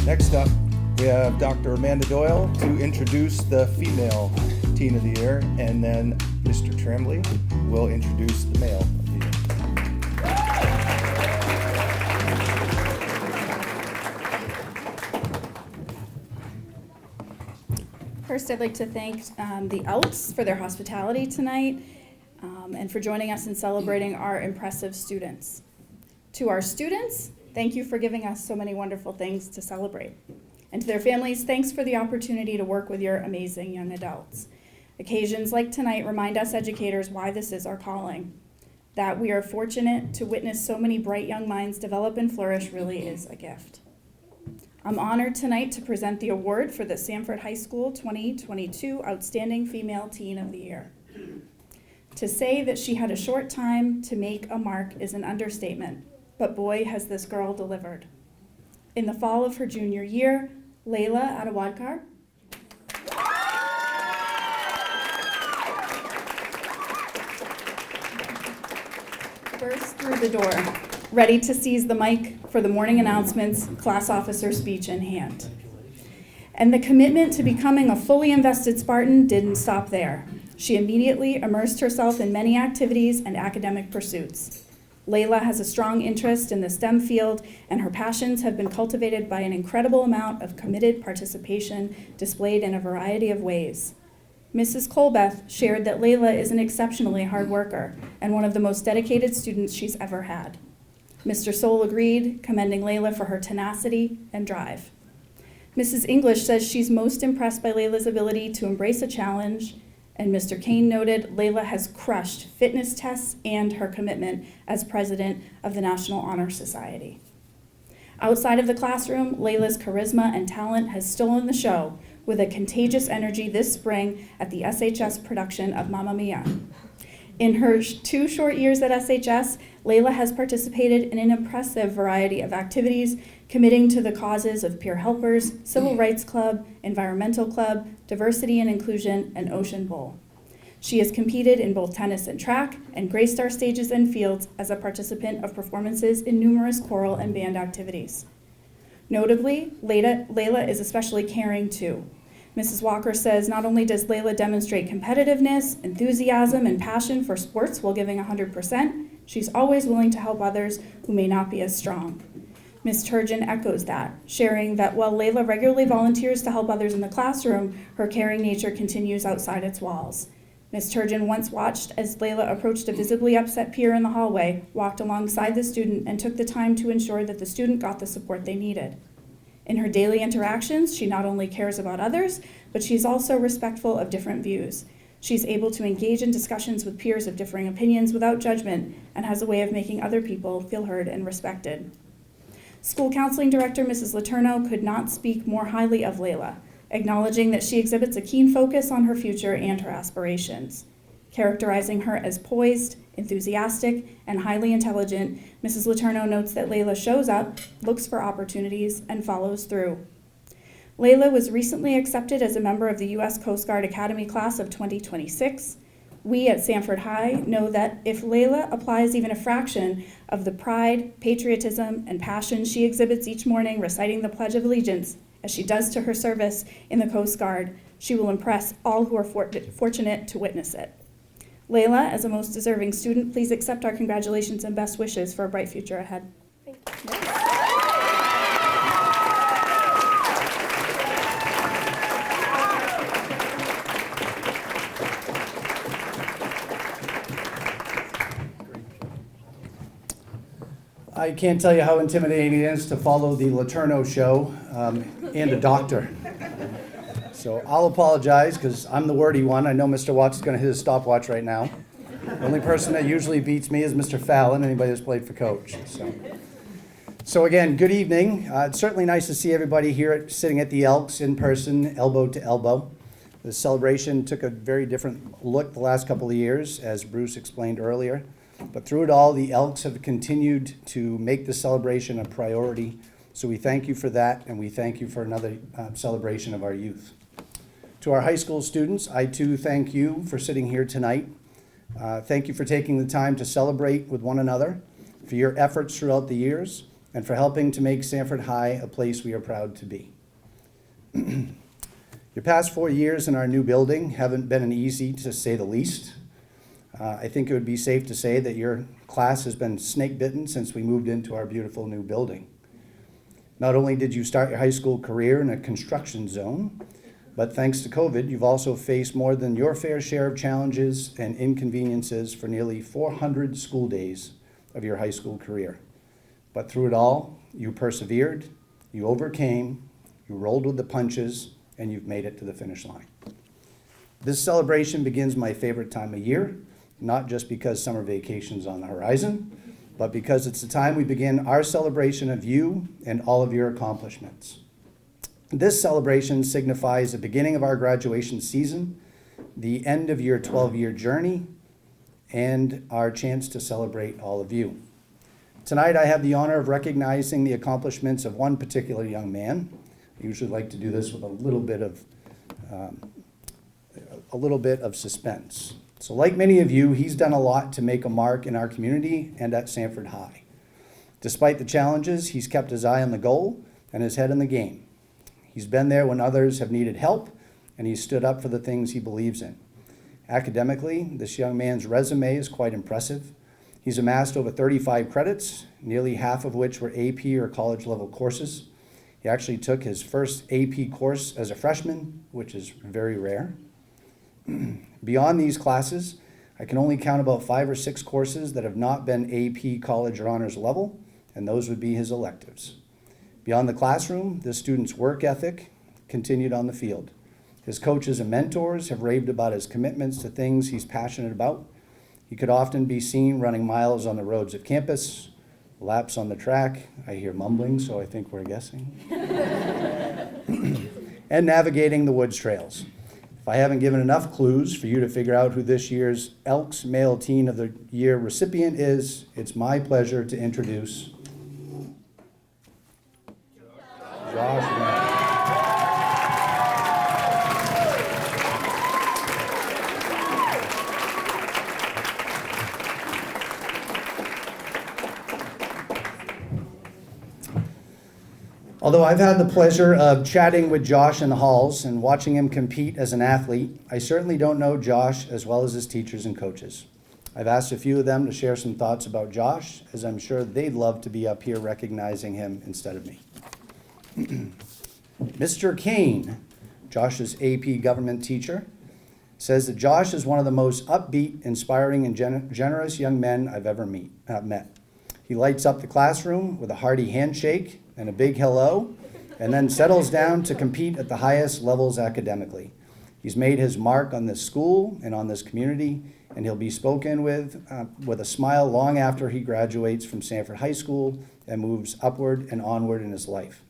Next up, we have Dr. Amanda Doyle to introduce the female Teen of the Year, and then Mr. Tremblay will introduce the male of the year. First, I'd like to thank the Elks for their hospitality tonight and for joining us in celebrating our impressive students. To our students, thank you for giving us so many wonderful things to celebrate. And to their families, thanks for the opportunity to work with your amazing young adults. Occasions like tonight remind us educators why this is our calling. That we are fortunate to witness so many bright young minds develop and flourish really is a gift. I'm honored tonight to present the award for the Sanford High School 2022 Outstanding Female Teen of the Year. To say that she had a short time to make a mark is an understatement, but boy, has this girl delivered. In the fall of her junior year, Layla Adawadkar burst through the door, ready to seize the mic for the morning announcements, class officer speech in hand. And the commitment to becoming a fully invested Spartan didn't stop there. She immediately immersed herself in many activities and academic pursuits. Layla has a strong interest in the STEM field, and her passions have been cultivated by an incredible amount of committed participation displayed in a variety of ways. Mrs. Colbeth shared that Layla is an exceptionally hard worker and one of the most dedicated students she's ever had. Mr. Soul agreed, commending Layla for her tenacity and drive. Mrs. English says she's most impressed by Layla's ability to embrace a challenge, and Mr. Kane noted Layla has crushed fitness tests and her commitment as president of the National Honor Society. Outside of the classroom, Layla's charisma and talent has stolen the show with a contagious energy this spring at the SHS production of Mamma Mia. In her 2 short years at SHS, Layla has participated in an impressive variety of activities, committing to the causes of peer helpers, Civil Rights Club, Environmental Club, Diversity and Inclusion, and Ocean Bowl. She has competed in both tennis and track and graced our stages and fields as a participant of performances in numerous choral and band activities. Notably, Layla is especially caring too. Mrs. Walker says not only does Layla demonstrate competitiveness, enthusiasm, and passion for sports while giving 100%, she's always willing to help others who may not be as strong. Ms. Turgeon echoes that, sharing that while Layla regularly volunteers to help others in the classroom, her caring nature continues outside its walls. Ms. Turgeon once watched as Layla approached a visibly upset peer in the hallway, walked alongside the student, and took the time to ensure that the student got the support they needed. In her daily interactions, she not only cares about others, but she's also respectful of different views. She's able to engage in discussions with peers of differing opinions without judgment and has a way of making other people feel heard and respected. School counseling director Mrs. Letourneau could not speak more highly of Layla, acknowledging that she exhibits a keen focus on her future and her aspirations. Characterizing her as poised, enthusiastic, and highly intelligent, Mrs. Letourneau notes that Layla shows up, looks for opportunities, and follows through. Layla was recently accepted as a member of the U.S. Coast Guard Academy class of 2026. We at Sanford High know that if Layla applies even a fraction of the pride, patriotism, and passion she exhibits each morning reciting the Pledge of Allegiance, as she does to her service in the Coast Guard, she will impress all who are fortunate to witness it. Layla, as a most deserving student, please accept our congratulations and best wishes for a bright future ahead. Thank you. I can't tell you how intimidating it is to follow the Letourneau show and a doctor. So I'll apologize because I'm the wordy one. I know Mr. Watts is going to hit his stopwatch right now. The only person that usually beats me is Mr. Fallon, anybody who's played for coach. So again, good evening. It's certainly nice to see everybody here sitting at the Elks in person, elbow to elbow. The celebration took a very different look the last couple of years, as Bruce explained earlier. But through it all, the Elks have continued to make the celebration a priority. So we thank you for that, and we thank you for another celebration of our youth. To our high school students, I too thank you for sitting here tonight. Thank you for taking the time to celebrate with one another, for your efforts throughout the years, and for helping to make Sanford High a place we are proud to be. Your past 4 years in our new building haven't been easy, to say the least. I think it would be safe to say that your class has been snake-bitten since we moved into our beautiful new building. Not only did you start your high school career in a construction zone, but thanks to COVID, you've also faced more than your fair share of challenges and inconveniences for nearly 400 school days of your high school career. But through it all, you persevered, you overcame, you rolled with the punches, and you've made it to the finish line. This celebration begins my favorite time of year, not just because summer vacation's on the horizon, but because it's the time we begin our celebration of you and all of your accomplishments. This celebration signifies the beginning of our graduation season, the end of your 12-year journey, and our chance to celebrate all of you. Tonight, I have the honor of recognizing the accomplishments of one particular young man. I usually like to do this with a little bit of suspense. So like many of you, he's done a lot to make a mark in our community and at Sanford High. Despite the challenges, he's kept his eye on the goal and his head in the game. He's been there when others have needed help, and he's stood up for the things he believes in. Academically, this young man's resume is quite impressive. He's amassed over 35 credits, nearly half of which were AP or college-level courses. He actually took his first AP course as a freshman, which is very rare. Beyond these classes, I can only count about 5 or 6 courses that have not been AP college or honors level, and those would be his electives. Beyond the classroom, this student's work ethic continued on the field. His coaches and mentors have raved about his commitments to things he's passionate about. He could often be seen running miles on the roads of campus, laps on the track. I hear mumbling, so I think we're guessing. And navigating the woods trails. If I haven't given enough clues for you to figure out who this year's Elks Male Teen of the Year recipient is, it's my pleasure to introduce Josh. Although I've had the pleasure of chatting with Josh in the halls and watching him compete as an athlete, I certainly don't know Josh as well as his teachers and coaches. I've asked a few of them to share some thoughts about Josh, as I'm sure they'd love to be up here recognizing him instead of me. Mr. Kane, Josh's AP government teacher, says that Josh is one of the most upbeat, inspiring, and generous young men I've ever met. He lights up the classroom with a hearty handshake and a big hello, and then settles down to compete at the highest levels academically. He's made his mark on this school and on this community, and he'll be spoken with a smile long after he graduates from Sanford High School and moves upward and onward in his life.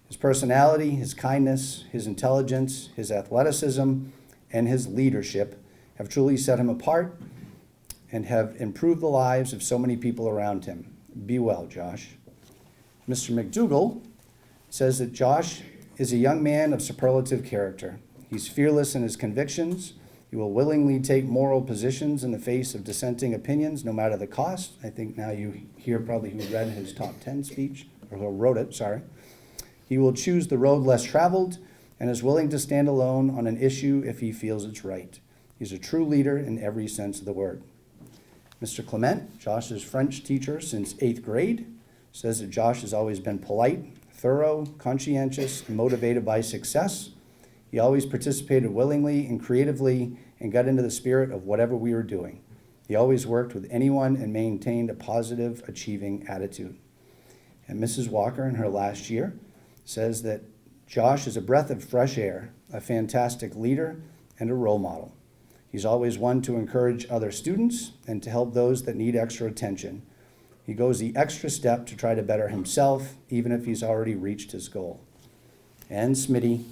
His personality, his kindness, his intelligence, his athleticism, and his leadership have truly set him apart and have improved the lives of so many people around him. Be well, Josh. Mr. McDougall says that Josh is a young man of superlative character. He's fearless in his convictions. He will willingly take moral positions in the face of dissenting opinions, no matter the cost. I think now you hear probably who read his top 10 speech, or who wrote it, sorry. He will choose the road less traveled and is willing to stand alone on an issue if he feels it's right. He's a true leader in every sense of the word. Mr. Clement, Josh's French teacher since 8th grade, says that Josh has always been polite, thorough, conscientious, and motivated by success. He always participated willingly and creatively and got into the spirit of whatever we were doing. He always worked with anyone and maintained a positive, achieving attitude. And Mrs. Walker, in her last year, says that Josh is a breath of fresh air, a fantastic leader, and a role model. He's always one to encourage other students and to help those that need extra attention. He goes the extra step to try to better himself, even if he's already reached his goal. And Smitty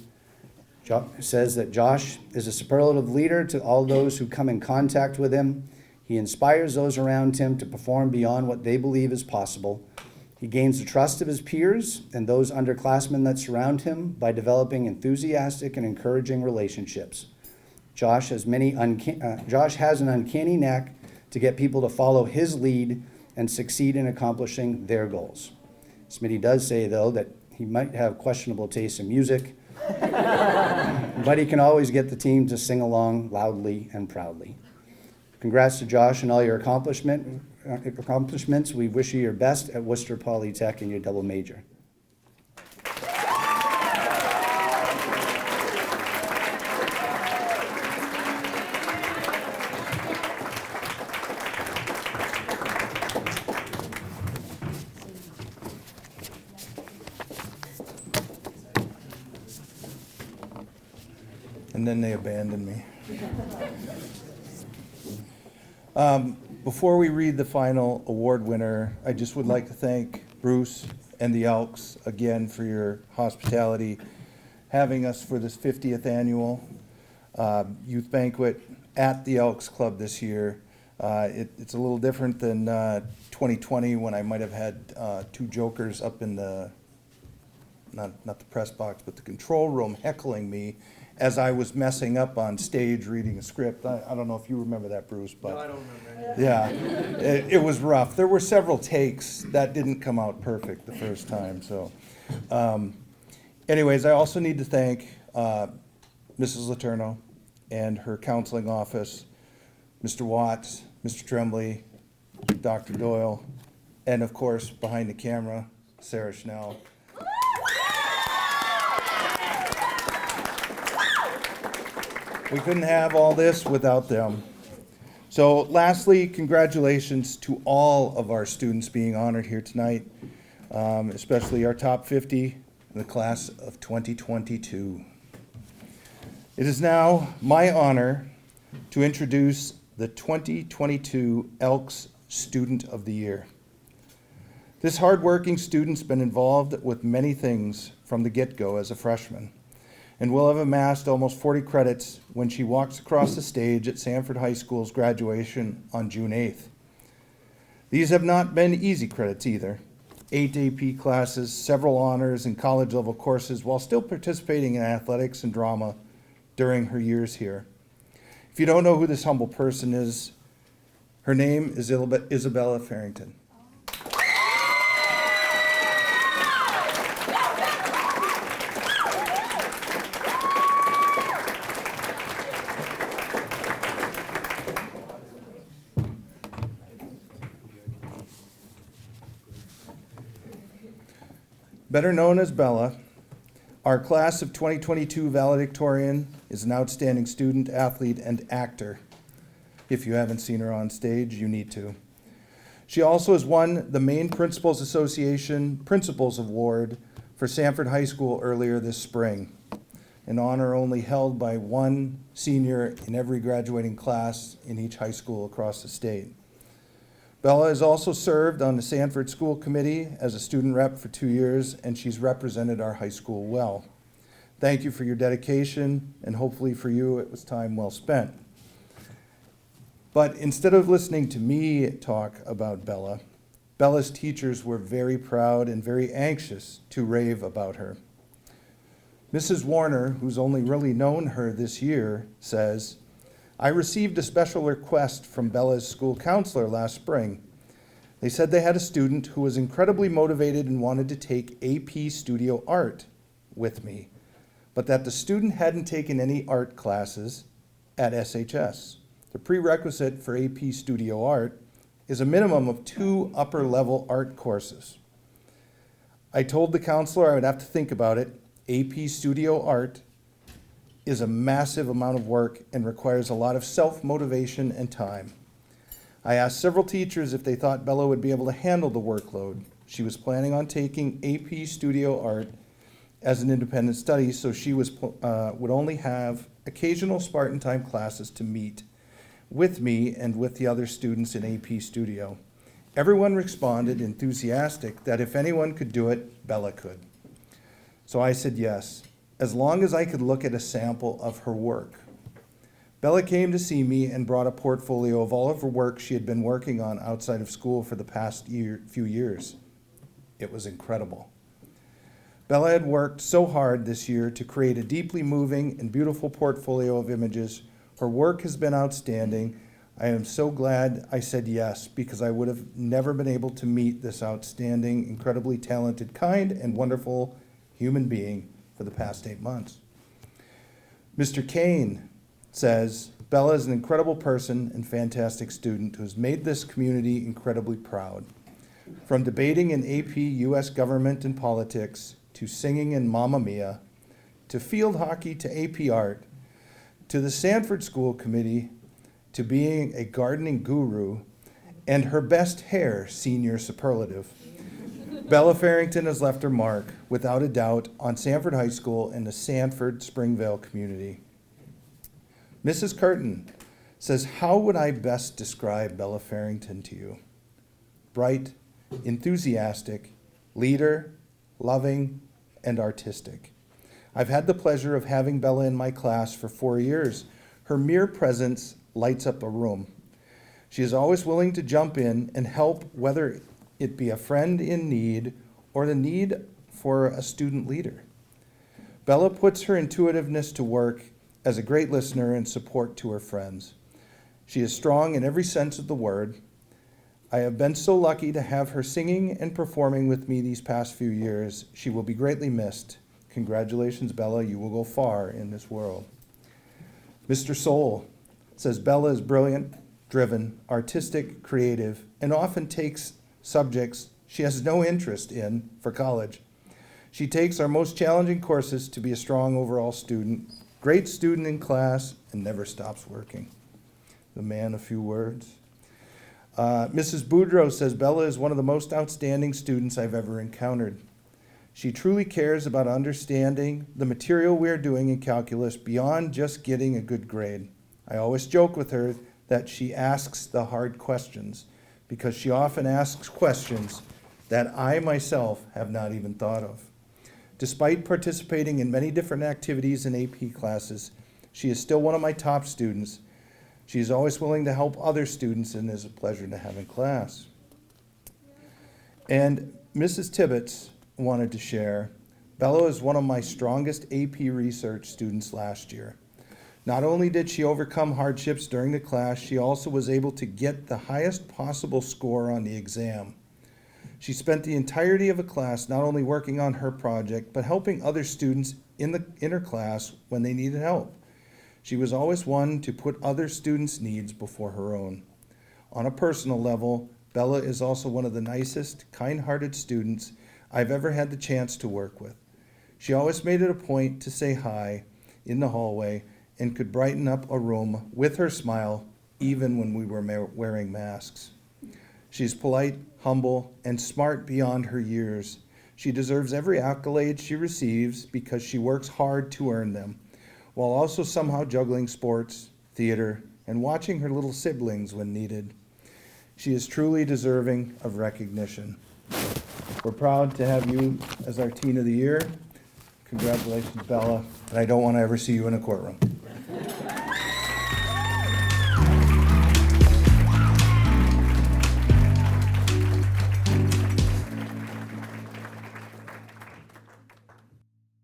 says that Josh is a superlative leader to all those who come in contact with him. He inspires those around him to perform beyond what they believe is possible. He gains the trust of his peers and those underclassmen that surround him by developing enthusiastic and encouraging relationships. Josh has an uncanny knack to get people to follow his lead and succeed in accomplishing their goals. Smitty does say, though, that he might have questionable taste in music, but he can always get the team to sing along loudly and proudly. Congrats to Josh and all your accomplishments. We wish you your best at Worcester Polytech in your double major. And then they abandoned me. Before we read the final award winner, I just would like to thank Bruce and the Elks again for your hospitality, having us for this 50th annual youth banquet at the Elks Club this year. It's a little different than 2020 when I might have had two jokers up in the, not the press box, but the control room heckling me as I was messing up on stage reading a script. I don't know if you remember that, Bruce, but. No, I don't remember. Yeah, it was rough. There were several takes that didn't come out perfect the first time, so. Anyways, I also need to thank Mrs. Letourneau and her counseling office, Mr. Watts, Mr. Tremblay, Dr. Doyle, and of course, behind the camera, Sarah Schnell. We couldn't have all this without them. So lastly, congratulations to all of our students being honored here tonight, especially our top 50 in the class of 2022. It is now my honor to introduce the 2022 Elks Student of the Year. This hardworking student's been involved with many things from the get-go as a freshman, and will have amassed almost 40 credits when she walks across the stage at Sanford High School's graduation on June 8th. These have not been easy credits either. 8 AP classes, several honors and college-level courses, while still participating in athletics and drama during her years here. If you don't know who this humble person is, her name is Isabella Farrington. Better known as Bella, our class of 2022 valedictorian is an outstanding student, athlete, and actor. If you haven't seen her on stage, you need to. She also has won the Maine Principals Association Principals Award for Sanford High School earlier this spring, an honor only held by one senior in every graduating class in each high school across the state. Bella has also served on the Sanford School Committee as a student rep for 2 years, and she's represented our high school well. Thank you for your dedication, and hopefully for you it was time well spent. But instead of listening to me talk about Bella, Bella's teachers were very proud and very anxious to rave about her. Mrs. Warner, who's only really known her this year, says, I received a special request from Bella's school counselor last spring. They said they had a student who was incredibly motivated and wanted to take AP Studio Art with me, but that the student hadn't taken any art classes at SHS. The prerequisite for AP Studio Art is a minimum of 2 upper-level art courses. I told the counselor I would have to think about it. AP Studio Art is a massive amount of work and requires a lot of self-motivation and time. I asked several teachers if they thought Bella would be able to handle the workload. She was planning on taking AP Studio Art as an independent study, so she would only have occasional Spartan time classes to meet with me and with the other students in AP Studio. Everyone responded enthusiastic that if anyone could do it, Bella could. So I said yes, as long as I could look at a sample of her work. Bella came to see me and brought a portfolio of all of her work she had been working on outside of school for the past few years. It was incredible. Bella had worked so hard this year to create a deeply moving and beautiful portfolio of images. Her work has been outstanding. I am so glad I said yes, because I would have never been able to meet this outstanding, incredibly talented, kind, and wonderful human being for the past 8 months. Mr. Kane says, Bella is an incredible person and fantastic student who has made this community incredibly proud. From debating in AP U.S. government and politics, to singing in Mamma Mia, to field hockey, to AP art, to the Sanford School Committee, to being a gardening guru, and her best hair senior superlative. Bella Farrington has left her mark, without a doubt, on Sanford High School and the Sanford Springvale community. Mrs. Curtin says, how would I best describe Bella Farrington to you? Bright, enthusiastic, leader, loving, and artistic. I've had the pleasure of having Bella in my class for 4 years. Her mere presence lights up a room. She is always willing to jump in and help, whether it be a friend in need or the need for a student leader. Bella puts her intuitiveness to work as a great listener and support to her friends. She is strong in every sense of the word. I have been so lucky to have her singing and performing with me these past few years. She will be greatly missed. Congratulations, Bella. You will go far in this world. Mr. Soul says Bella is brilliant, driven, artistic, creative, and often takes subjects she has no interest in for college. She takes our most challenging courses to be a strong overall student, great student in class, and never stops working. The man of few words. Mrs. Boudreau says Bella is one of the most outstanding students I've ever encountered. She truly cares about understanding the material we are doing in calculus beyond just getting a good grade. I always joke with her that she asks the hard questions, because she often asks questions that I myself have not even thought of. Despite participating in many different activities in AP classes, she is still one of my top students. She is always willing to help other students and is a pleasure to have in class. And Mrs. Tibbetts wanted to share, Bella is one of my strongest AP research students last year. Not only did she overcome hardships during the class, she also was able to get the highest possible score on the exam. She spent the entirety of a class not only working on her project, but helping other students in her class when they needed help. She was always one to put other students' needs before her own. On a personal level, Bella is also one of the nicest, kind-hearted students I've ever had the chance to work with. She always made it a point to say hi in the hallway and could brighten up a room with her smile, even when we were wearing masks. She's polite, humble, and smart beyond her years. She deserves every accolade she receives because she works hard to earn them, while also somehow juggling sports, theater, and watching her little siblings when needed. She is truly deserving of recognition. We're proud to have you as our Teen of the Year. Congratulations, Bella, and I don't want to ever see you in a courtroom.